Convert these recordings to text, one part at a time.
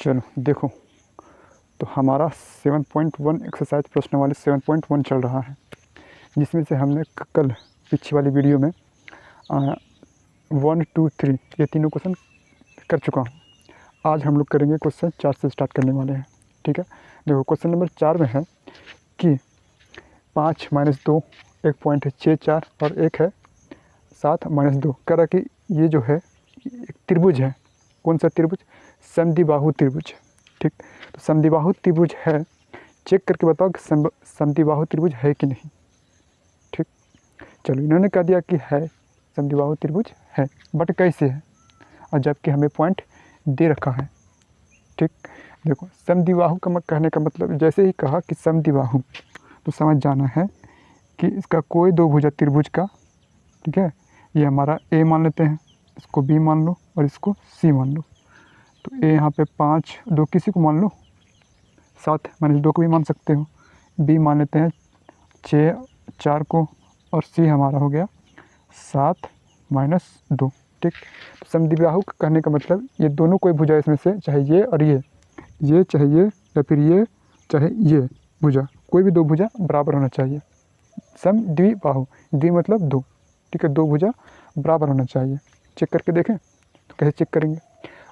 चलो देखो, तो हमारा 7.1 एक्सरसाइज प्रश्नावली 7.1 चल रहा है, जिसमें से हमने कल पिछली वाली वीडियो में 1, 2, 3 ये तीनों क्वेश्चन कर चुका हूँ। आज हम लोग करेंगे क्वेश्चन 4 से स्टार्ट करने वाले हैं। ठीक है, देखो क्वेश्चन नंबर 4 में है कि 5 - 2 एक पॉइंट है 6, 4 और एक है 7 - 2। कह रहा कि ये जो है एक त्रिभुज है। कौन सा त्रिभुज? समद्विबाहु त्रिभुज। ठीक, तो समद्विबाहु त्रिभुज है, चेक करके बताओ कि समद्विबाहु त्रिभुज है कि नहीं। ठीक, चलो इन्होंने कह दिया कि है, समद्विबाहु त्रिभुज है, बट कैसे है, और जबकि हमें पॉइंट दे रखा है। ठीक, देखो समद्विबाहु का कहने का मतलब, जैसे ही कहा कि समद्विबाहु, तो समझ जाना है कि इसका कोई दो भुजा त्रिभुज का, ठीक है, ये हमारा ए मान लेते हैं, इसको बी मान लो और इसको सी मान लो। तो ए यहाँ पे 5, 2 किसी को मान लो, 7 - 2 को भी मान सकते हो, बी मान लेते हैं 6, 4 को, और सी हमारा हो गया 7 - 2। ठीक, तो समद्विबाहु कहने का मतलब ये दोनों कोई भुजा इसमें से, चाहे ये और ये चाहे ये या फिर ये चाहे ये भुजा, कोई भी दो भुजा बराबर होना चाहिए। समद्विबाहु, द्वि मतलब दो। ठीक है, दो भुजा बराबर होना चाहिए। चेक करके देखें, तो कैसे चेक करेंगे?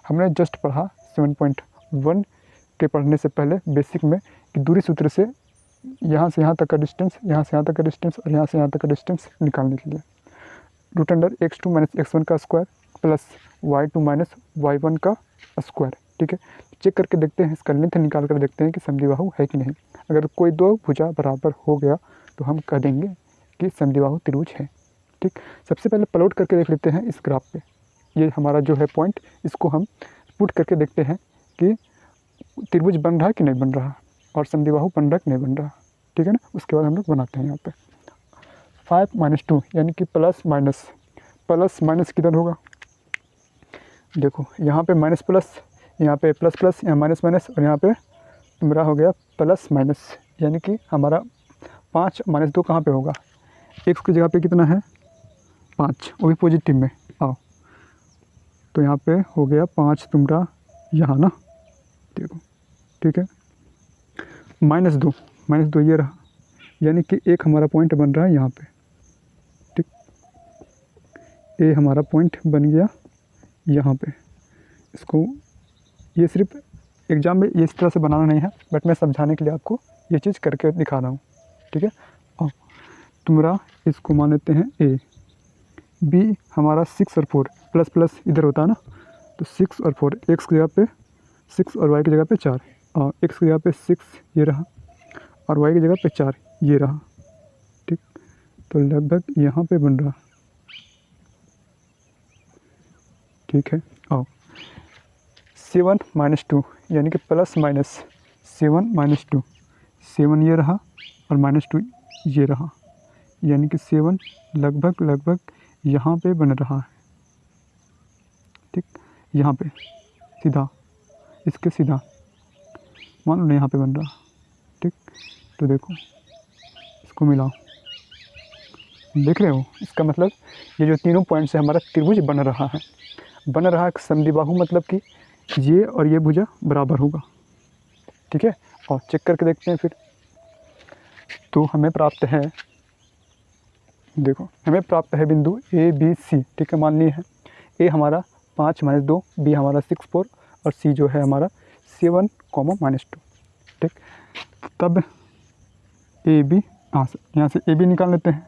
हमने जस्ट पढ़ा 7.1 के पढ़ने से पहले बेसिक में कि दूरी सूत्र से यहाँ से यहाँ तक का डिस्टेंस, यहाँ से यहाँ तक का डिस्टेंस और यहाँ से यहाँ तक का डिस्टेंस निकालने के लिए √x2 - x1 का स्क्वायर प्लस y2 - y1 का स्क्वायर। ठीक है, चेक करके देखते हैं, इसका लेंथ निकाल कर देखते हैं कि समद्विबाहु है कि नहीं। अगर कोई दो भुजा बराबर हो गया तो हम कह देंगे कि समद्विबाहु त्रिभुज है। ठीक, सबसे पहले प्लॉट करके देख लेते हैं इस ग्राफ पे। ये हमारा जो है पॉइंट, इसको हम पुट करके देखते हैं कि त्रिभुज बन रहा है कि नहीं बन रहा, और समद्विबाहु बन रहा है कि नहीं बन रहा। ठीक है ना, उसके बाद हम लोग बनाते हैं यहाँ पे 5 - 2 यानी कि प्लस माइनस किधर होगा? देखो यहाँ पे माइनस प्लस, यहाँ पे प्लस प्लस, यहाँ माइनस माइनस, और यहाँ पे मेरा हो गया प्लस माइनस, यानी कि हमारा 5 - 2 कहाँ पे होगा? एक्स की जगह पे कितना है? 5, वो भी पॉजिटिव में। आओ, तो यहाँ पे हो गया 5 तुम्हारा यहाँ ना, देखो। ठीक है, -2 ये रहा, यानी कि एक हमारा पॉइंट बन रहा है यहाँ पे। ठीक, ए हमारा पॉइंट बन गया यहाँ पे। इसको ये सिर्फ एग्ज़ाम में ये इस तरह से बनाना नहीं है, बट मैं समझाने के लिए आपको ये चीज़ करके दिखा रहा हूँ। ठीक है, और तुम्हारा इसको मान लेते हैं ए, बी हमारा 6 और 4, प्लस प्लस इधर होता है ना, तो 6 और 4, एक्स की जगह पे 6 और वाई की जगह पे 4, और एक्स की जगह पे 6 ये रहा, और वाई की जगह पे 4 ये रहा। ठीक, तो लगभग यहाँ पे बन रहा। ठीक है, और 7 - 2 यानी कि प्लस माइनस 7 - 2, 7 ये रहा और -2 ये रहा, यानी कि 7 लगभग यहाँ पे बन रहा है। ठीक, यहाँ पे सीधा, इसके सीधा मान लो यहाँ पे बन रहा। ठीक, तो देखो इसको मिलाओ, देख रहे हो, इसका मतलब ये जो तीनों पॉइंट से हमारा त्रिभुज बन रहा है। समद्विबाहु मतलब कि ये और ये भुजा बराबर होगा। ठीक है, और चेक करके देखते हैं फिर, तो हमें प्राप्त है, देखो हमें प्राप्त है बिंदु ए बी सी। ठीक है, मान लिए है ए हमारा 5 - 2, बी हमारा 6, 4 और सी जो है हमारा 7, -2। ठीक, तब ए बी, यहाँ से ए बी निकाल लेते हैं,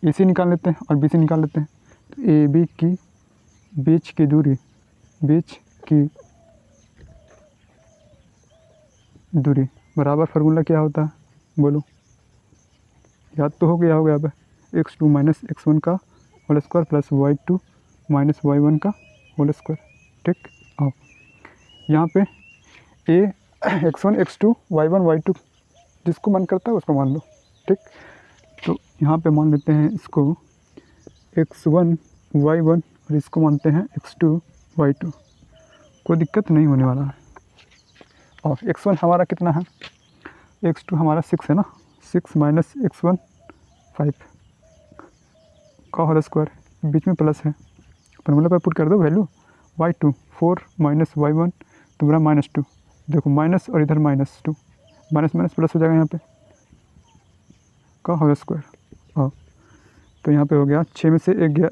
ए सी निकाल लेते हैं और बी सी निकाल लेते हैं। तो ए बी की बीच की दूरी बराबर फार्मूला क्या होता है बोलो? याद तो हो गया होगा। अब x2 - x1 का whole square plus y2 - y1 का होल स्क्वायर। ठीक, और यहाँ पे ए x1 x2 y1 y2 जिसको मन करता है उसको मान लो। ठीक, तो यहाँ पे मान लेते हैं इसको x1 y1 और इसको मानते हैं x2 y2। कोई दिक्कत नहीं होने वाला है। और x1 हमारा कितना है? x2 हमारा 6 है ना, 6 - x1 5 का होल स्क्वायर, बीच में प्लस है, फॉर्मूला पर पुट कर दो वैल्यू। y2 4 - y1 तुम्हारा -2, देखो माइनस और इधर -2, माइनस माइनस प्लस हो जाएगा यहाँ पे का होल स्क्वायर। हाँ, तो यहाँ पे हो गया 6 में से 1 गया,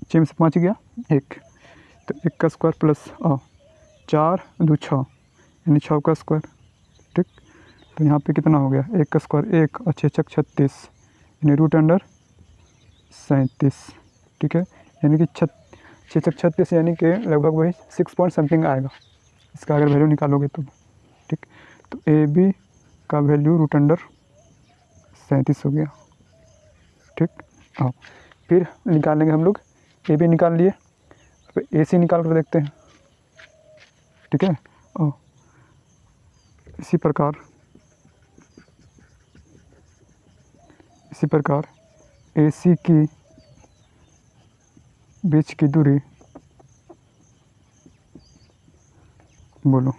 6 में से 5 गया 1, तो 1 का स्क्वायर प्लस 4 2 6 यानी 6 का स्क्वायर। ठीक, तो यहाँ पे कितना हो गया 1 का स्क्वायर 1 और 6 छक 36 यानी √37। ठीक है, यानी कि 6 छक 36 यानी कि लगभग वही 6 पॉइंट समथिंग आएगा इसका अगर वैल्यू निकालोगे तो। ठीक, तो ए बी का वैल्यू √37 हो गया। ठीक, हाँ, फिर निकालेंगे हम लोग, ए बी निकाल लिए, अब ए सी निकाल कर देखते हैं। ठीक है, इसी प्रकार ए सी की बीच की दूरी, बोलो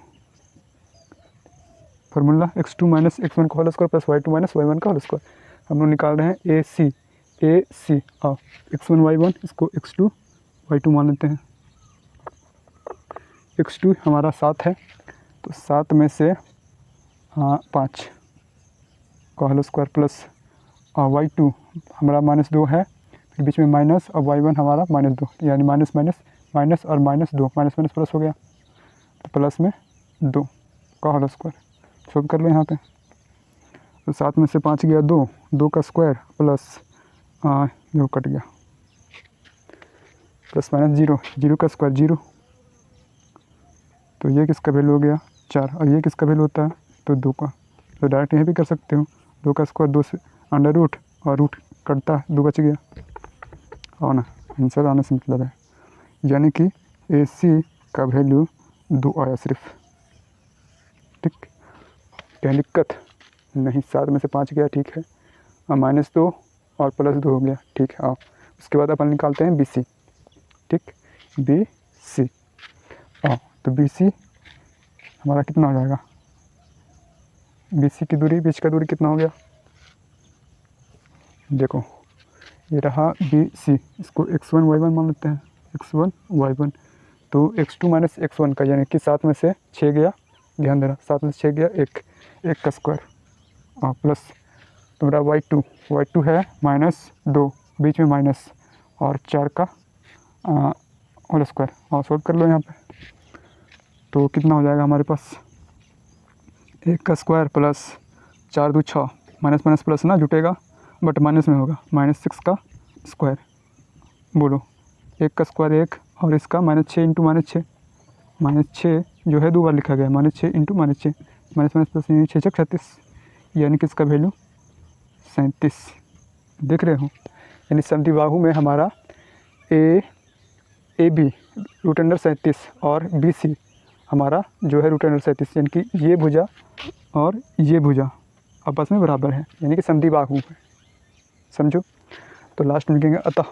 फार्मूला x2 - x1 का whole square plus y2 - y1 का होल स्क्वायर। हम लोग निकाल रहे हैं ए सी x1 y1, इसको x2 y2 मान लेते हैं। x2 हमारा 7 है, तो 7 में से 5 का होल स्क्वायर प्लस y2 हमारा -2 है, फिर बीच में माइनस, और y1 हमारा -2 यानी माइनस माइनस माइनस और -2 माइनस माइनस प्लस हो गया, तो प्लस में 2 का होल स्क्वायर। सॉल्व कर लो यहाँ पे, तो 7 में से 5 गया 2, 2 का स्क्वायर प्लस जो कट गया प्लस माइनस 0, 0 का स्क्वायर 0, तो ये किसका वैल्यू हो गया 4, और ये किसका वैल्यू होता है तो 2 का। तो डायरेक्ट यहाँ भी कर सकते हो, 2 का स्क्वायर 2 से अंडर रूट और रूट कटता है 2 बच गया, और ना आंसर आने से मतलब है, यानी कि ए सी का वैल्यू 2 आया सिर्फ। ठीक, क्या दिक्कत नहीं, 7 में से 5 गया, ठीक है, और -2 और +2 हो गया, ठीक है। उसके बाद अपन निकालते हैं बी सी। ठीक, बी सी, तो बी सी हमारा कितना हो जाएगा, बी सी की दूरी, बीच का दूरी कितना हो गया, देखो ये रहा बी सी, इसको x1 y1 मान लेते हैं, x1 y1, तो x2 - x1 का यानी कि 7 में से 6 गया, ध्यान देना 7 में से 6 गया 1 का स्क्वायर, प्लस तुम्हारा y2 है -2, बीच में माइनस, और 4 का होल स्क्वायर। सॉल्व कर लो यहाँ पे, तो कितना हो जाएगा हमारे पास 1 का square plus 4 2 6, minus minus plus ना जुटेगा बट माइनस में होगा, -6 का स्क्वायर, बोलो 1 का स्क्वायर 1, और इसका -6 × -6, -6 जो है 2 बार लिखा गया, -6 × -6, माइनस माइनस प्लस 6 छक 36, यानी कि इसका वैल्यू 37। देख रहे हो, यानी समद्विबाहु में हमारा ए बी √37 और बी सी हमारा जो है √37, यानी कि ये भुजा और ये भुजा आपस में बराबर है, यानी कि समद्विबाहु है, समझो। तो लास्ट में लिखेंगे अतः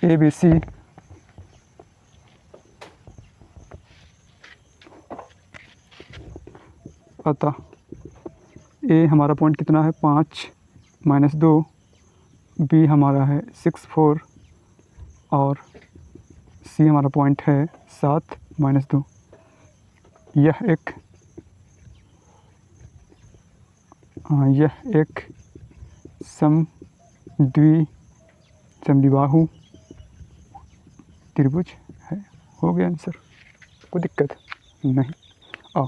ए बी सी अतः ए हमारा पॉइंट कितना है 5 - 2, बी हमारा है 6 4, और सी हमारा पॉइंट है 7 - 2। यह एक समद्विबाहु त्रिभुज है। हो गया आंसर, कोई दिक्कत नहीं। आओ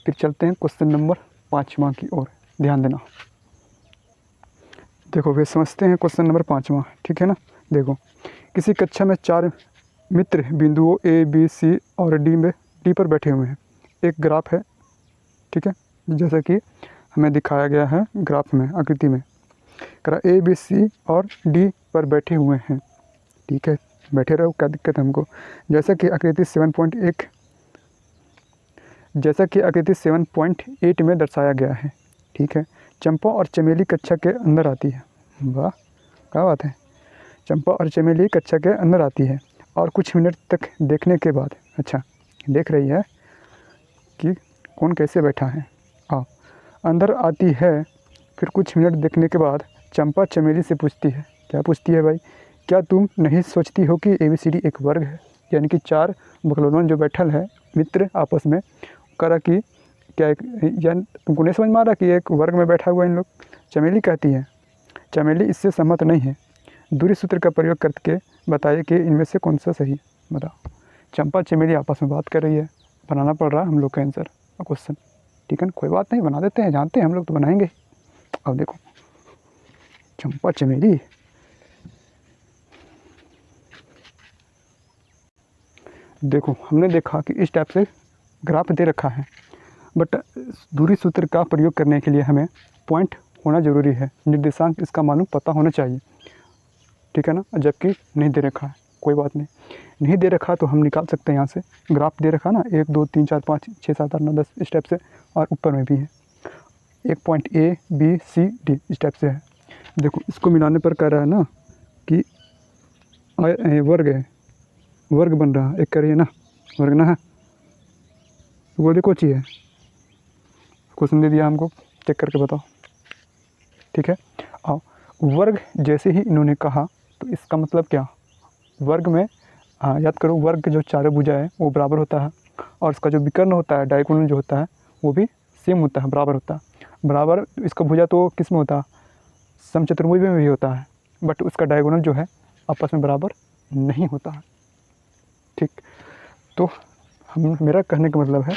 फिर चलते हैं क्वेश्चन नंबर 5वां की ओर, ध्यान देना। देखो वे समझते हैं क्वेश्चन नंबर 5वां, ठीक है ना। देखो, किसी कक्षा में 4 मित्र बिंदुओं ए बी सी और डी पर बैठे हुए हैं। एक ग्राफ है, ठीक है, जैसा कि हमें दिखाया गया है ग्राफ में, आकृति में। करा ए बी सी और डी पर बैठे हुए हैं, ठीक है, बैठे रहो, क्या दिक्कत है हमको। जैसा कि आकृति 7.8 में दर्शाया गया है, ठीक है। चंपा और चमेली कक्षा के अंदर आती है। वाह, क्या बात है। चंपा और चमेली कक्षा के अंदर आती है और कुछ मिनट तक देखने के बाद, अच्छा, देख रही है कि कौन कैसे बैठा है। अंदर आती है, फिर कुछ मिनट देखने के बाद चंपा चमेली से पूछती है, क्या पूछती है भाई, क्या तुम नहीं सोचती हो कि ABCD एक वर्ग है। यानी कि 4 बकलोलन जो बैठल है मित्र आपस में, करा कि क्या यानी तुमको नहीं समझ में आ रहा कि एक वर्ग में बैठा हुआ इन लोग। चमेली कहती है, चमेली इससे सहमत नहीं है, दूरी सूत्र का प्रयोग करके बताइए कि इनमें से कौन सा सही है। बताओ, चंपा चमेली आपस में बात कर रही है, बनाना पड़ रहा है हम लोग का आंसर क्वेश्चन। ठीक है ना, कोई बात नहीं, बना देते हैं, जानते हैं हम लोग तो बनाएंगे। अब देखो चंपा चमेली, देखो हमने देखा कि इस टाइप से ग्राफ दे रखा है, बट दूरी सूत्र का प्रयोग करने के लिए हमें पॉइंट होना ज़रूरी है, निर्देशांक इसका मालूम पता होना चाहिए। ठीक है ना, जबकि नहीं दे रखा है, कोई बात नहीं दे रखा तो हम निकाल सकते हैं यहाँ से। ग्राफ दे रखा ना 1 2 3 4 5 6 7 8 9 10 इस टाइप से, और ऊपर में भी है एक point A B C D इस टाइप से है। देखो इसको मिलाने पर कह रहा है ना कि वर्ग है, वर्ग बन रहा है, एक करिए ना वर्ग ना है, तो बोलिए कौन ची है, क्वेश्चन दे दिया हमको, चेक करके बताओ। ठीक है, आओ वर्ग जैसे ही इन्होंने कहा तो इसका मतलब क्या, वर्ग में याद करो वर्ग के जो चारों भुजा है वो बराबर होता है, और इसका जो विकर्ण होता है डायगोनल जो होता है वो भी सेम होता है, बराबर होता है। बराबर इसका भुजा तो किस में होता है, समचतुर्भुज में भी होता है, बट उसका डायगोनल जो है आपस में बराबर नहीं होता है। ठीक, तो हम मेरा कहने का मतलब है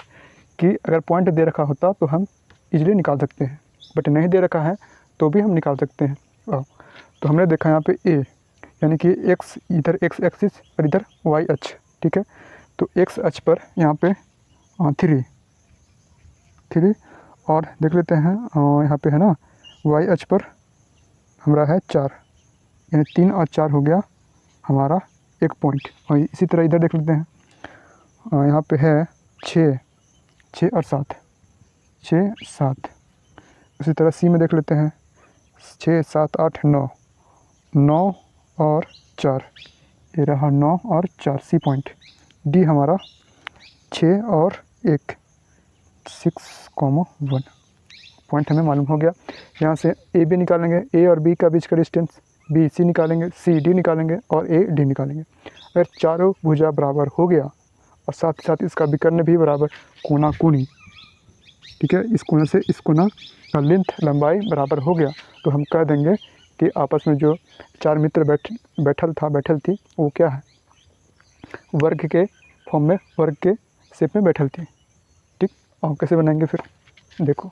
कि अगर पॉइंट दे रखा होता तो हम इजीली निकाल सकते हैं, बट नहीं दे रखा है तो भी हम निकाल सकते हैं। तो हमने देखा यहाँ पे ए यानी कि x इधर x एक्सिस और इधर y अक्ष। ठीक है, तो x अक्ष पर यहाँ पे 3 और देख लेते हैं यहाँ पे है ना y अक्ष पर हमारा है 4, यानी 3 और 4 हो गया हमारा एक पॉइंट। और इसी तरह इधर देख लेते हैं यहाँ पे है 6 और 7 उसी तरह सी में देख लेते हैं 6 7 8 9 और 4, ये रहा 9 और 4 सी पॉइंट। डी हमारा 6 और 1 6,1 पॉइंट हमें मालूम हो गया। यहाँ से ए बी निकालेंगे, ए और बी का बीच का डिस्टेंस, बी सी निकालेंगे, सी डी निकालेंगे और ए डी निकालेंगे। अगर चारों भुजा बराबर हो गया और साथ ही साथ इसका विकर्ण भी बराबर, कोना कोनी, ठीक है, इस कोना से इस कोना का लेंथ लंबाई बराबर हो गया, तो हम कह देंगे कि आपस में जो 4 मित्र बैठल थी वो क्या है, वर्ग के फॉर्म में, वर्ग के शेप में बैठल थी। ठीक, और कैसे बनाएंगे फिर, देखो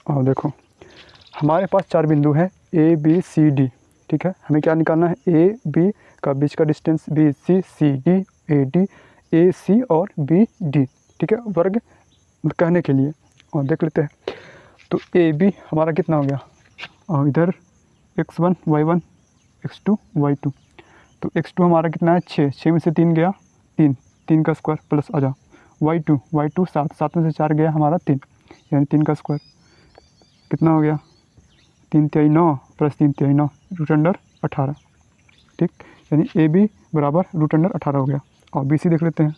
और देखो हमारे पास 4 बिंदु हैं ए बी सी डी। ठीक है, हमें क्या निकालना है, ए बी का बीच का distance, B C, C D, A D, A C और बी डी। ठीक है, वर्ग कहने के लिए। और देख लेते हैं, तो ए बी हमारा कितना हो गया, और इधर x1 y1 x2 y2, तो x2 हमारा कितना है 6 में से 3 गया 3 का स्क्वायर प्लस आ जाओ y2 7 में से 4 गया हमारा 3, यानी 3 का स्क्वायर कितना हो गया 3 तिहाई 9 प्लस 3 तिहाई 9 √18। ठीक, यानी ए बी बराबर √18 हो गया। और बी सी देख लेते हैं,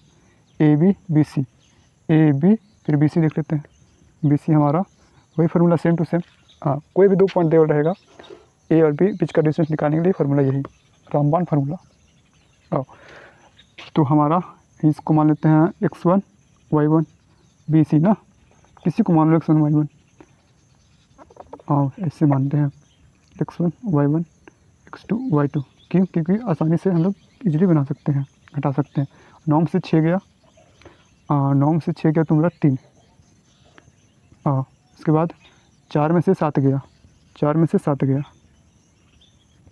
A B B C, A B फिर बी सी देख लेते हैं, बी सी हमारा वही फार्मूला सेम टू सेम, कोई भी 2 पॉइंट देवल रहेगा, ए और बी बीच का डिस्टेंस निकालने के लिए फार्मूला यही रामबाण फार्मूला। तो हमारा इसको मान लेते हैं x1 y1 बी सी ना, किसी को मान लो x1 y1, और ऐसे मानते हैं x1 y1 x2 y2, क्यों, क्योंकि आसानी से हम लोग इजीली बना सकते हैं, हटा सकते हैं। 9 से 6 गया, 9 से 6 गया तुम्हारा 3, उसके बाद 4 में से 7 गया, 4 में से 7 गया,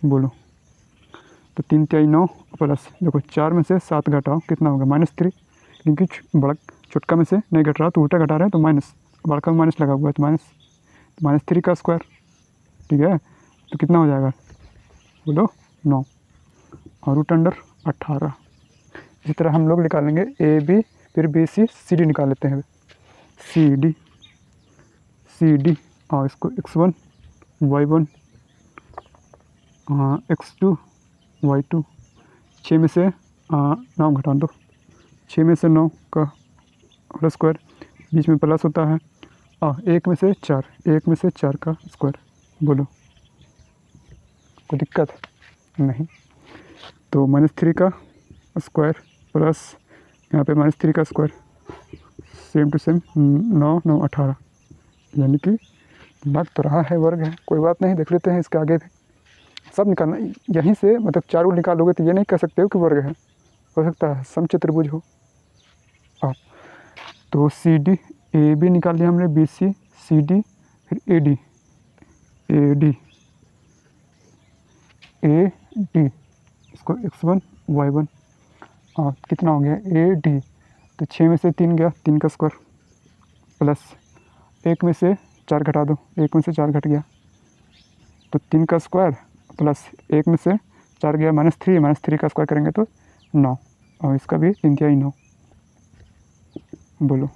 बोलो, तो 3 तिहाई 9 प्लस देखो 4 में से 7 घटाओ कितना होगा -3, क्योंकि बड़ा छोटका में से नहीं घट रहा तो उल्टा घटा रहे हैं, तो माइनस, बड़का में माइनस लगा हुआ है तो -3 का स्क्वायर। ठीक है, तो कितना हो जाएगा बोलो 9 और √18। इसी तरह हम लोग निकालेंगे ए बी फिर बी सी, सी डी निकाल लेते हैं, सी डी और इसको x1 y1 x2 y2, 6 में से 9 घटा दो, 6 में से 9 का होल स्क्वायर, बीच में प्लस होता है, 1 में से 4 का स्क्वायर, बोलो कोई दिक्कत नहीं, तो -3 का स्क्वायर प्लस यहाँ पे -3 का स्क्वायर, सेम टू सेम 9 9 18, यानी कि लग तो रहा है वर्ग है। कोई बात नहीं, देख लेते हैं इसके आगे भी सब निकालना। यहीं से मतलब 4 को निकालोगे तो ये नहीं कह सकते हो कि वर्ग है, हो सकता है समचतुर्भुज हो। तो सी डी ए बी निकाल लिया हमने, बी सी सी डी, फिर ए डी इसको x1 y1, और कितना हो गया ए डी, तो 6 में से 3 गया, 3 का स्क्वायर प्लस 1 में से 4 घटा दो, 1 में से 4 घट गया तो 3 का स्क्वायर प्लस 1 में से 4 गया -3 का स्क्वायर करेंगे तो 9, और इसका भी 3 तिहाई 9। बोलो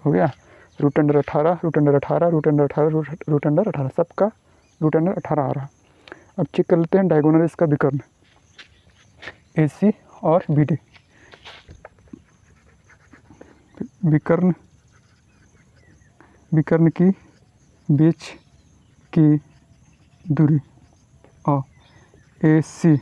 हो गया। रूट अंडर 18 सबका रूट अंडर 18 आ रहा। अब चेक कर लेते हैं डायगोनल इसका विकर्ण ए सी और बी डी। विकर्ण की बीच की दूरी और ए सी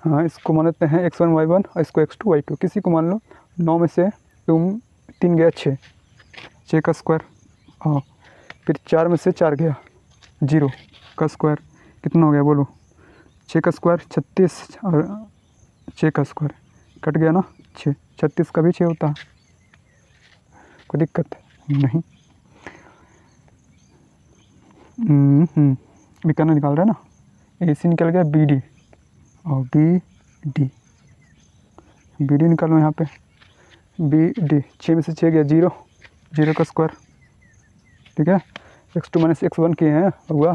हाँ, इसको मानते हैं x1 y1 और इसको x2 y2। किसी को मान लो 9 में से तुम 3 गया 6 का स्क्वायर, और फिर 4 में से 4 गया 0 का स्क्वायर, कितना हो गया बोलो, 6 का स्क्वायर 36, और 6 का स्क्वायर कट गया ना 6, 36 का भी 6 होता है, कोई दिक्कत नहीं। विकर्ण निकाल रहे हैं ना, ए सी निकल गया बी डी, और बी डी निकालो यहाँ पे, बी डी 6 में से 6 गया 0 का स्क्वायर, ठीक है। x2 - x1 किए हैं, हुआ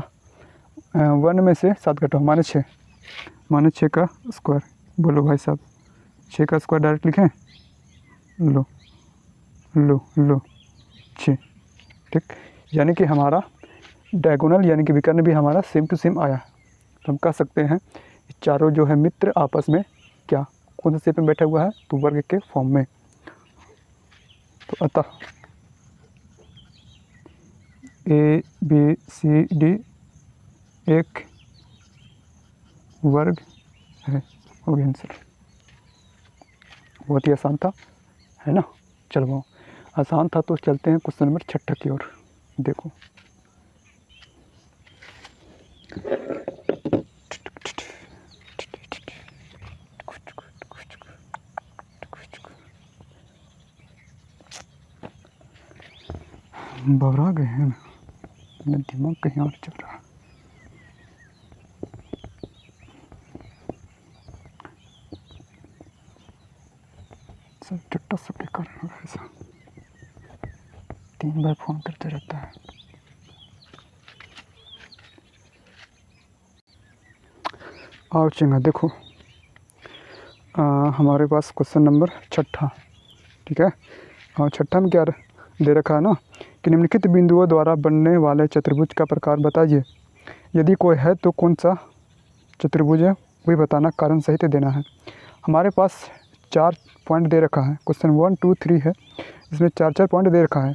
1 में से 7 घटाओ -6 का स्क्वायर। बोलो भाई साहब, 6 का स्क्वायर डायरेक्ट लिखें, लो 6, ठीक। यानी कि हमारा डायगोनल यानी कि विकर्ण भी हमारा सेम टू सेम आया। तो हम कह सकते हैं चारों जो है मित्र आपस में क्या कौन से शेप में बैठा हुआ है, तो वर्ग के फॉर्म में। तो अतः ए बी सी डी एक वर्ग है, हो गया आंसर। बहुत ही आसान था, है ना। चलो आसान था तो चलते हैं क्वेश्चन नंबर 6 की ओर। देखो घबरा गए हैं, मेरा दिमाग कहीं और चल रहा है। सब चट्टा सब बेकार है ऐसा, 3 बार फ़ोन करते रहता है। और चंगा देखो, हमारे पास क्वेश्चन नंबर 6, ठीक है। और 6 में क्या दे रखा है ना कि निम्नलिखित बिंदुओं द्वारा बनने वाले चतुर्भुज का प्रकार बताइए, यदि कोई है तो कौन सा चतुर्भुज है वही बताना, कारण सहित देना है। हमारे पास 4 पॉइंट दे रखा है, क्वेश्चन 1 2 3 है, इसमें 4 पॉइंट दे रखा है,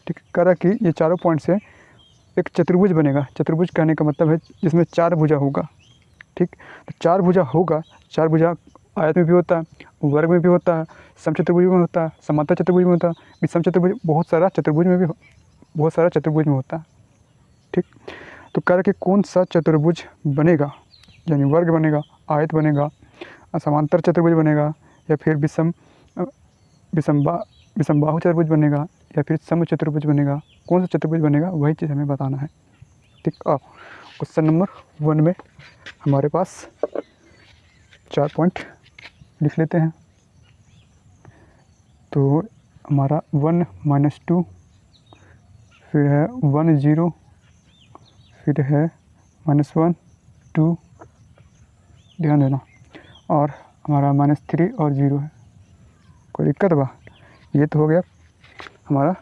ठीक। कह रहा कि ये चारों पॉइंट से एक चतुर्भुज बनेगा। चतुर्भुज कहने का मतलब है जिसमें 4 भुजा होगा, ठीक। तो 4 भुजा होगा, 4 भुजा आयत में भी होता है, वर्ग में भी होता है, समचतुर्भुज में होता है, समांतर चतुर्भुज में होता है, विषम चतुर्भुज, बहुत सारा चतुर्भुज में होता है, ठीक। तो कह रहा कि कौन सा चतुर्भुज बनेगा, यानी वर्ग बनेगा, आयत बनेगा, समांतर चतुर्भुज बनेगा, या फिर विषम बाहु चतुर्भुज बनेगा, या फिर सम चतुर्भुज बनेगा। कौन सा चतुर्भुज बनेगा वही चीज़ हमें बताना है, ठीक। अब क्वेश्चन नंबर 1 में हमारे पास 4 पॉइंट लिख लेते हैं। तो हमारा 1 - 2, फिर है 1 0, फिर है -1 2, ध्यान देना, और हमारा -3 और 0 है। कोई दिक्कत बा? ये तो हो गया हमारा।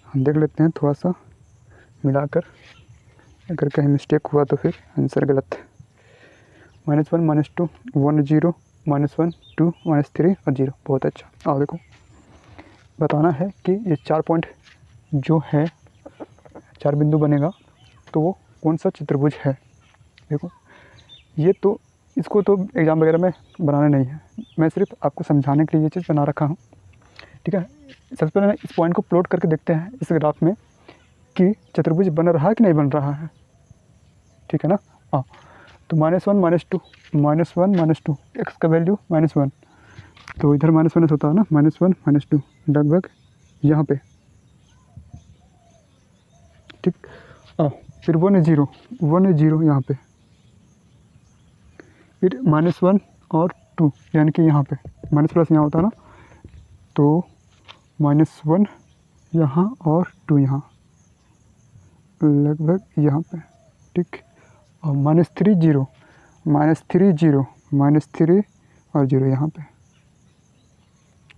हम देख लेते हैं थोड़ा सा मिलाकर, अगर कहीं मिस्टेक हुआ तो फिर आंसर गलत है। -1 -2 1 0 -1 2 -3 और 0। बहुत अच्छा। और देखो बताना है कि ये 4 पॉइंट जो है 4 बिंदु बनेगा तो वो कौन सा चतुर्भुज है। देखो ये तो इसको तो एग्ज़ाम वगैरह में बनाना नहीं है, मैं सिर्फ आपको समझाने के लिए ये चीज़ बना रखा हूँ, ठीक है। सबसे पहले इस पॉइंट को प्लॉट करके देखते हैं इस ग्राफ में कि चतुर्भुज बन रहा है कि नहीं बन रहा है, ठीक है ना। हाँ, तो -1 -2 एक्स का वैल्यू -1, तो इधर -1 होता है ना, -1 -2 लगभग यहाँ पे, ठीक। फिर 1 है 0 यहाँ पे, फिर -1 और 2 यानी कि यहाँ पे माइनस प्लस यहाँ होता है ना, तो -1 यहाँ और 2 यहाँ लगभग यहाँ पे, ठीक। और -3 0 -3 और 0 यहाँ पे,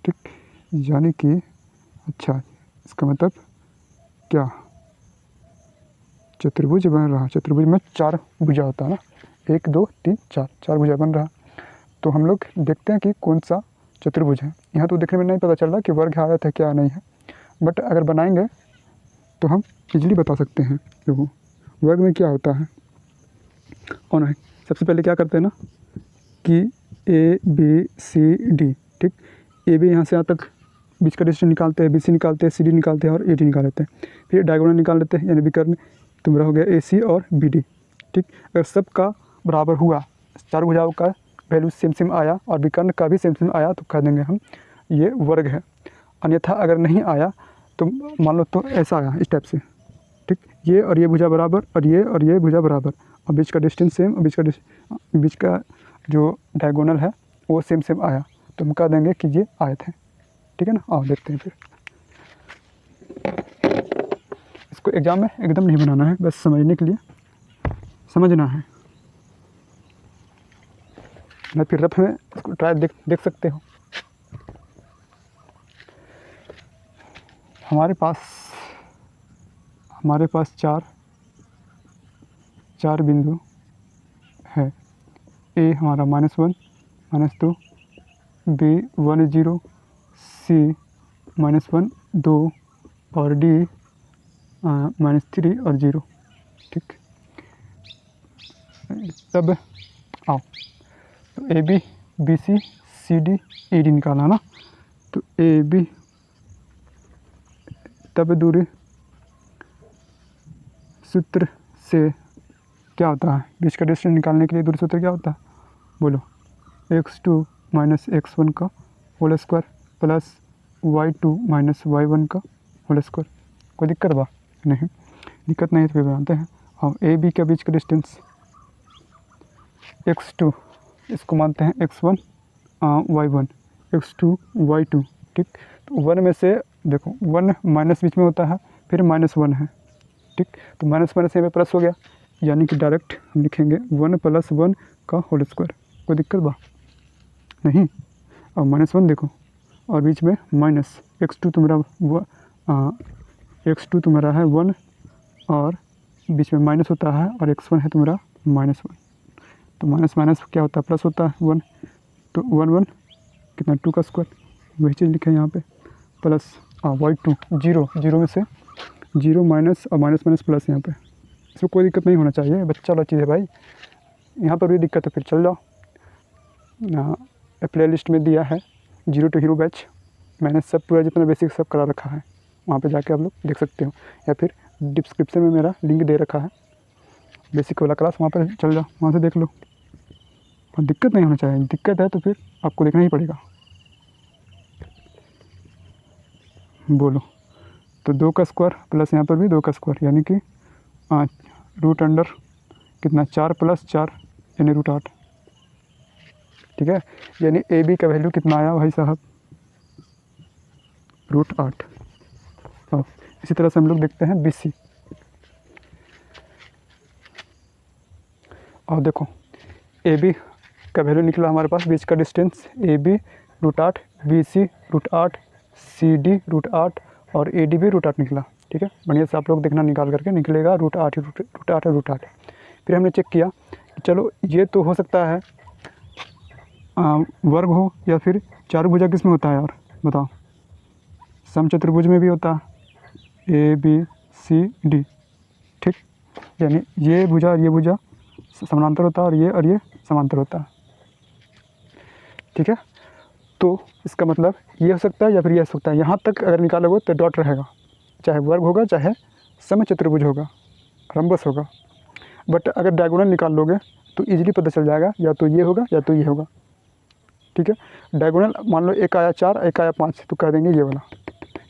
ठीक। यानी कि अच्छा, इसका मतलब क्या, चतुर्भुज बन रहा, चतुर्भुज में 4 भुजा होता है ना, 1 2 3 4 भुजा बन रहा। तो हम लोग देखते हैं कि कौन सा चतुर्भुज है। यहाँ तो देखने में नहीं पता चल रहा कि वर्ग आयत है क्या नहीं है, बट अगर बनाएंगे तो हम इजली बता सकते हैं। देखो वर्ग में क्या होता है, और है सबसे पहले क्या करते हैं ना कि ABCD, ठीक। AB यहाँ से यहाँ तक बीच का डिस्टेंस निकालते हैं, BC निकालते हैं, CD निकालते हैं और AD निकाल लेते हैं, फिर डायगोनल निकाल लेते हैं, यानी विकर्ण तुम्हारा हो गया AC और BD, ठीक। अगर सब का बराबर हुआ, 4 भुजाओं का वैल्यू सेम आया और विकर्ण का भी सेम आया तो कह देंगे हम ये वर्ग है। अन्यथा अगर नहीं आया तो मान लो तो ऐसा आया इस टाइप से, ठीक। ये और ये भुजा बराबर और ये भुजा बराबर और बीच का डिस्टेंस सेम और बीच का जो डायगोनल है वो सेम आया तो हम कह देंगे कि ये आयत है, ठीक है ना। और देखते हैं फिर, इसको एग्ज़ाम में एकदम नहीं बनाना है, बस समझने के लिए समझना है, मैं फिर रफ में इसको ट्राई देख सकते हो। हमारे पास चार बिंदु है। ए हमारा -1 -2, B 1 0, C -1 2 और D -3 और 0, ठीक। तब आओ तो AB BC CD AD निकाला ना, तो AB तब दूरी सूत्र से क्या होता है, बीच का डिस्टेंस निकालने के लिए दूरी सूत्र क्या होता है बोलो, x2 - x1 का whole square plus y2 - y1 का होल स्क्वायर। कोई दिक्कत बा नहीं, दिक्कत नहीं तो फिर बनाते हैं। हम AB के बीच का डिस्टेंस x2, इसको मानते हैं x1 y1, x2 y2, ठीक। तो 1 में से देखो 1 माइनस बीच में होता है, फिर -1 है, ठीक। तो -1 से यहाँ पे प्लस हो गया, यानी कि डायरेक्ट हम लिखेंगे 1 + 1 का होल स्क्वायर। कोई दिक्कत बा नहीं। और -1 देखो और बीच में माइनस, x2 तुम्हारा है 1 और बीच में माइनस होता है और x1 है तुम्हारा -1, तो माइनस क्या होता है प्लस होता है 1, तो 1 कितना 2 का स्क्वायर, वही चीज़ लिखे यहाँ पे प्लस y2 0 में से 0 माइनस और माइनस प्लस यहाँ पे। इसमें कोई दिक्कत नहीं होना चाहिए, बच्चा वाला चीज़ है भाई। यहाँ पर भी दिक्कत है फिर चल जाओ, प्ले लिस्ट में दिया है 0 to हीरो बैच, मैंने सब पूरा जितना बेसिक सब करा रखा है, वहाँ पे जाके आप लोग देख सकते हो, या फिर डिस्क्रिप्शन में मेरा लिंक दे रखा है बेसिक वाला क्लास, वहाँ पर चल जाओ, वहाँ से देख लो। और दिक्कत नहीं होना चाहिए, दिक्कत है तो फिर आपको देखना ही पड़ेगा। बोलो तो 2 का स्क्वायर प्लस यहाँ पर भी 2 का स्क्वायर, यानी कि रूट अंडर कितना 4 + 4 यानी √8, ठीक है। यानी AB का वैल्यू कितना आया भाई साहब, √8। और इसी तरह से हम लोग देखते हैं BC, और देखो AB का वैल्यू निकला हमारे पास, बीच का डिस्टेंस AB √8, BC √8, CD √8 और AD भी √8 निकला, ठीक है। बढ़िया से आप लोग देखना, निकाल करके निकलेगा √8 फिर हमने चेक किया कि चलो ये तो हो सकता है वर्ग हो या फिर चार भुजा किस में होता है यार बताओ, समचतुर्भुज में भी होता है ABCD, ठीक। यानी ये भुजा और ये भुजा समानांतर होता है और ये समांतर होता है, ठीक है। तो इसका मतलब ये हो सकता है या फिर ये हो सकता है। यहाँ तक अगर निकालोगे तो डॉट रहेगा, चाहे वर्ग होगा चाहे समचतुर्भुज होगा, रंबस होगा। बट अगर डायगोनल निकाल लोगे तो ईजिली पता चल जाएगा, या तो ये होगा या तो ये होगा, ठीक है। डायगोनल मान लो एक आया 4 एक आया 5 तो कह देंगे ये वाला,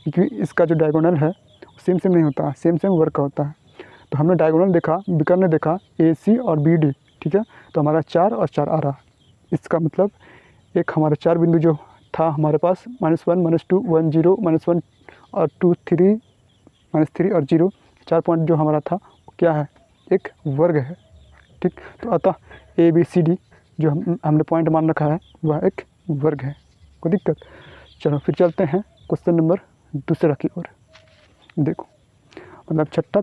क्योंकि इसका जो डायगोनल है सेम सेम नहीं होता, सेम सेम वर्ग का होता है। तो हमने डायगोनल देखा, विकर्ण ने देखा AC और BD, ठीक है। तो हमारा 4 और 4 आ रहा। इसका मतलब एक हमारा 4 बिंदु जो था हमारे पास -1 -2 1 0 -1 और 2 3 -3 और 0, 4 पॉइंट जो हमारा था वो क्या है, एक वर्ग है, ठीक। तो अतः ABCD जो हमने पॉइंट मान रखा है वह एक वर्ग है। कोई दिक्कत? चलो फिर चलते हैं क्वेश्चन नंबर दूसरा की ओर। देखो मतलब छठा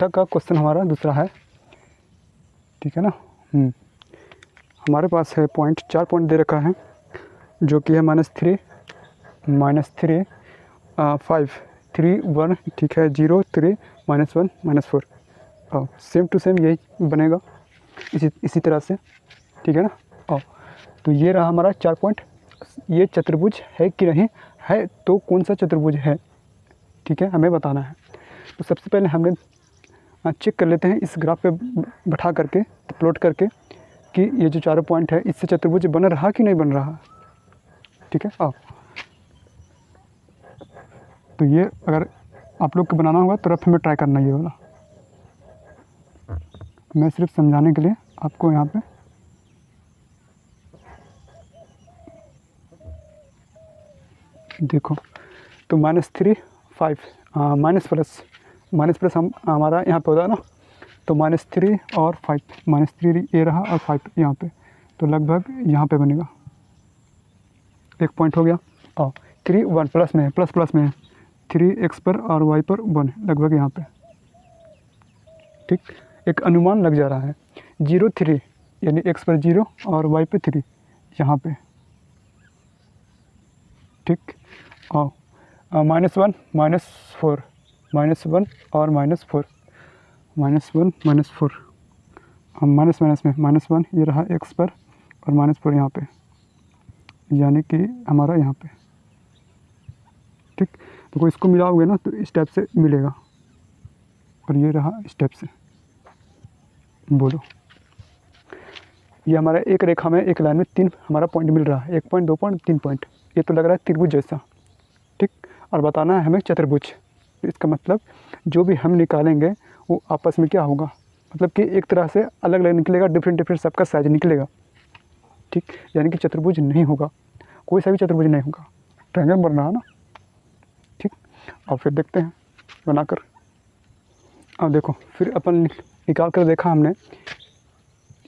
का क्वेश्चन हमारा दूसरा है, ठीक है ना। हमारे पास है पॉइंट, 4 पॉइंट दे रखा है जो कि है -3 -3 5 3 1, ठीक है, 0 3 -1 -4। सेम टू सेम यही बनेगा इसी तरह से, ठीक है ना। तो ये रहा हमारा 4 पॉइंट। ये चतुर्भुज है कि नहीं है, तो कौन सा चतुर्भुज है, ठीक है, हमें बताना है। तो सबसे पहले हमने चेक कर लेते हैं इस ग्राफ पे बैठा करके, प्लॉट करके, कि ये जो चारों पॉइंट है इससे चतुर्भुज बन रहा कि नहीं बन रहा, ठीक है। तो ये अगर आप लोग को बनाना होगा तो रफ में ट्राई करना ये वाला, मैं सिर्फ समझाने के लिए आपको यहाँ पे देखो। तो -3 5 माइनस प्लस हम हमारा यहाँ पे होता है ना, तो -3 और 5, -3 ये रहा और 5 यहाँ पे, तो लगभग यहाँ पे बनेगा, एक पॉइंट हो गया। और 3 1 प्लस में है, प्लस में है, 3 x पर और y पर 1 लगभग यहाँ पे, ठीक। एक अनुमान लग जा रहा है। 0 3 यानी x पर 0 और y पे 3 यहाँ पे, ठीक। और -1 -4 -1 और -4 -1 -4, हम माइनस में -1 ये रहा x पर और -4 यहाँ पे, यानी कि हमारा यहाँ पे, ठीक। तो कोई इसको मिलाओगे ना तो इस टाइप से मिलेगा, और ये रहा इस टाइप से। बोलो, ये हमारा एक रेखा में एक लाइन में 3 हमारा पॉइंट मिल रहा है, 1 पॉइंट 2 पॉइंट 3 पॉइंट, ये तो लग रहा है त्रिभुज जैसा, ठीक। और बताना है हमें चतुर्भुज। तो इसका मतलब जो भी हम निकालेंगे वो आपस में क्या होगा, मतलब कि एक तरह से अलग अलग निकलेगा, डिफरेंट सबका साइज निकलेगा, ठीक। यानी कि चतुर्भुज नहीं होगा, कोई सा भी चतुर्भुज नहीं होगा, ट्रायंगल बन रहा है ना, ठीक। और फिर देखते हैं बनाकर। अब देखो फिर अपन निकाल कर देखा हमने,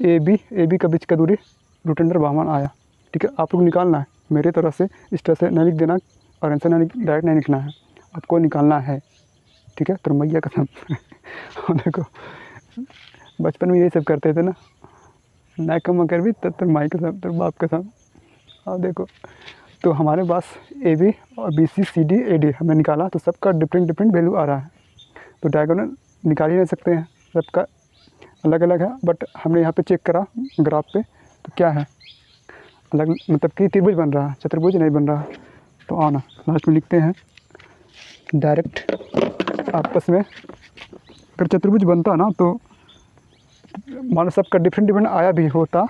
ए बी का बीच का दूरी √52 आया, ठीक है। आप लोग निकालना है मेरे तरफ से, इस तरह से नहीं लिख देना और आंसर डायरेक्ट नहीं लिखना है, आपको निकालना है, ठीक है। तो मैया कसम देखो बचपन में यही सब करते थे ना, ना कम कर भी तब तक माई कसम तो बाप कसम। और देखो तो हमारे पास AB और BC CD AD हमने निकाला, तो सबका डिफरेंट वैल्यू आ रहा है। तो डायगोनल निकाल ही नहीं सकते हैं, सबका अलग अलग है, बट हमने यहाँ पे चेक करा ग्राफ पे तो क्या है अलग, मतलब कि त्रिभुज बन रहा है, चतुर्भुज नहीं बन रहा। तो आओ ना लास्ट में लिखते हैं डायरेक्ट आपस में। अगर चतुर्भुज बनता ना तो मान लो सबका डिफरेंट आया भी होता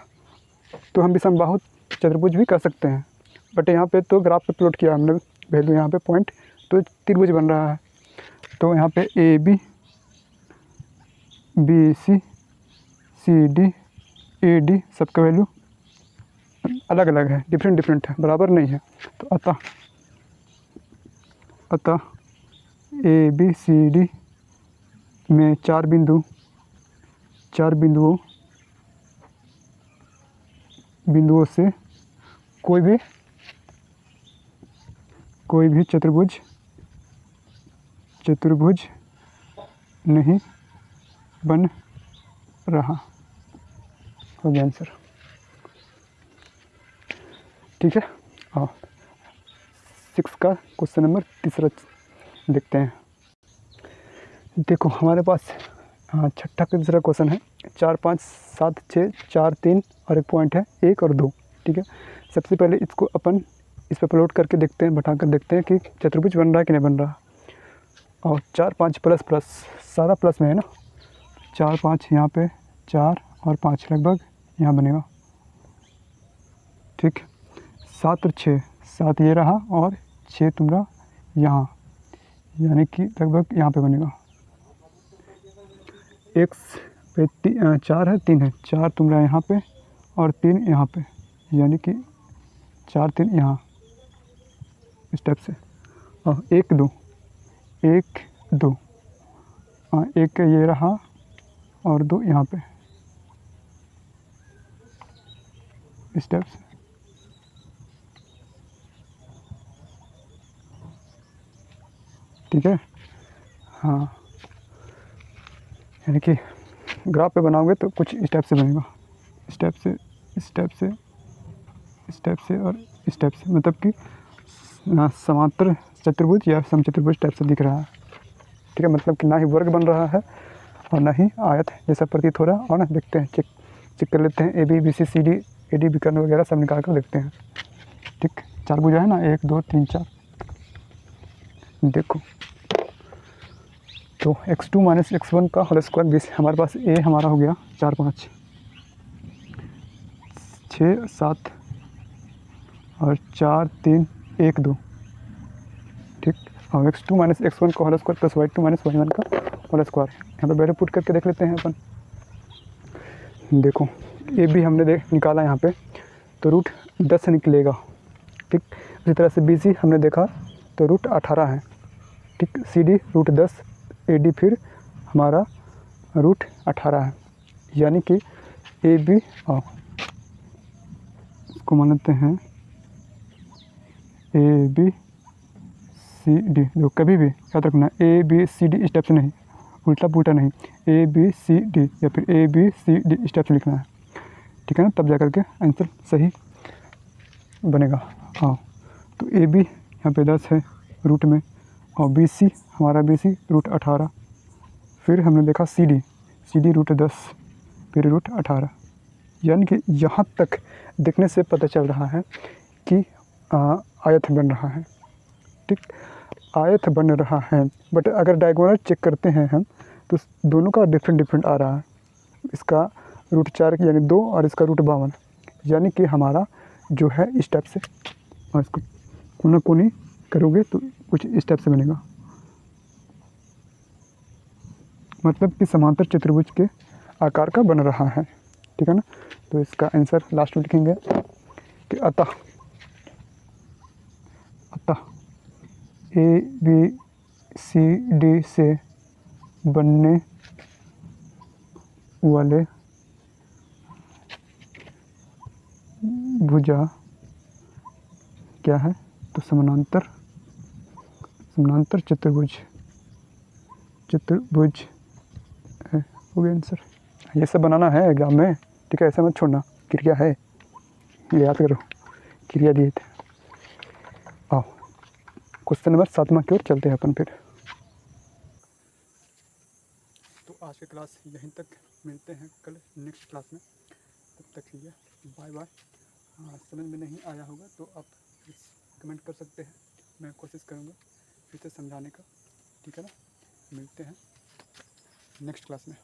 तो हम भी समबाहु चतुर्भुज भी कर सकते हैं, बट यहाँ पे तो ग्राफ पे प्लॉट किया हमने वैल्यू यहाँ पे पॉइंट, तो त्रिभुज बन रहा है। तो यहाँ पे AB BC CD AD सबका वैल्यू अलग अलग है, डिफरेंट है, बराबर नहीं है। तो अतः ABCD में 4 बिंदुओं से कोई भी चतुर्भुज नहीं बन रहा, हो गया आंसर, ठीक है। हाँ 6 का क्वेश्चन नंबर तीसरा देखते हैं। देखो हमारे पास हाँ, छठा का दूसरा क्वेश्चन है 4 5 7 6 4 3 और एक पॉइंट है 1 और 2। ठीक है, सबसे पहले इसको अपन इस पर प्लॉट करके देखते हैं, बैठा कर देखते हैं कि चतुर्भुज बन रहा है कि नहीं बन रहा। और 4 5 प्लस प्लस सारा प्लस में है ना, 4 5 यहाँ पे 4 और 5 लगभग यहाँ बनेगा। ठीक, 7 और 6 7 ये रहा और 6 तुम्हारा यहाँ, यानी कि लगभग यहाँ पे बनेगा। एक्स पे 4 है 3 है, 4 तुम्हारा यहाँ पे और 3 यहाँ पे, यानी कि 4 3 यहाँ इस टाइप से। और 1 2 1 2 एक ये रहा और 2 यहाँ पे इस टाइप से। ठीक है, हाँ, यानी कि ग्राफ पे बनाओगे तो कुछ इस टाइप से बनेगा, इस टाइप से इस टाइप से इस टाइप से और इस टाइप से, मतलब कि समांतर चतुर्भुज या समचतुर्भुज टाइप से दिख रहा है। ठीक है, मतलब कि ना ही वर्ग बन रहा है और ना ही आयत जैसा प्रतीत हो रहा है। और ना देखते हैं, चेक कर लेते हैं, A B B C C D A D विकर्ण वगैरह सब निकाल कर देखते हैं। ठीक, 4 भुजा है ना, 1 2 3 4। देखो तो x2 माइनस x1 का होल स्क्वायर 20, हमारे पास ए हमारा हो गया 4 5 6 7 और 4 3 1 2। ठीक, और x2 माइनस x1 का whole square plus y2 minus y1 का होल स्क्वायर, यहाँ पे बैठे पुट करके देख लेते हैं अपन। देखो ए बी हमने निकाला यहाँ पे, तो रूट 10 निकलेगा। ठीक, इसी तरह से बी सी हमने देखा तो रूट 18 है। ठीक, C D root 10, A D फिर हमारा रूट 18 है, यानी कि ए बी इसको मानते हैं ए बी सी डी। जो कभी भी याद रखना, ए बी सी डी इस टाइप से नहीं, उल्टा पुल्टा नहीं, ए बी सी डी या फिर ए बी सी डी इस टाइप से लिखना है। ठीक है ना, तब जा कर के आंसर सही बनेगा। हाँ, तो ए बी यहाँ पे 10 है रूट में, और बी सी हमारा बी सी रूट 18, फिर हमने देखा सी डी रूट 10 फिर रूट 18, यानी कि यहाँ तक देखने से पता चल रहा है कि आयत बन रहा है। ठीक, आयत बन रहा है, बट अगर डायगोनल चेक करते हैं हम तो दोनों का डिफरेंट आ रहा है। इसका रूट 4 यानी 2 और इसका रूट 52, यानी कि हमारा जो है इस टाइप से, और इसको कोना कोनी करोगे तो कुछ इस टाइप से बनेगा, मतलब कि समांतर चतुर्भुज के आकार का बन रहा है। ठीक है ना, तो इसका आंसर लास्ट में लिखेंगे कि अतः ए बी सी डी से बनने वाले भुजा क्या है, तो समानांतर चतुर्भुज है। हो गया आंसर। ये सब बनाना है एग्जाम में, ठीक है, ऐसा मत छोड़ना, क्रिया है, ये याद करो, क्रिया दिए थे। आओ क्वेश्चन नंबर 7 की ओर चलते हैं अपन फिर। तो आज की क्लास यहीं तक, मिलते हैं कल नेक्स्ट क्लास में, तब तक के लिए बाय बाय। समझ में नहीं आया होगा तो आप कमेंट कर सकते हैं, मैं कोशिश करूँगा फिर से समझाने का। ठीक है ना, मिलते हैं नेक्स्ट क्लास में।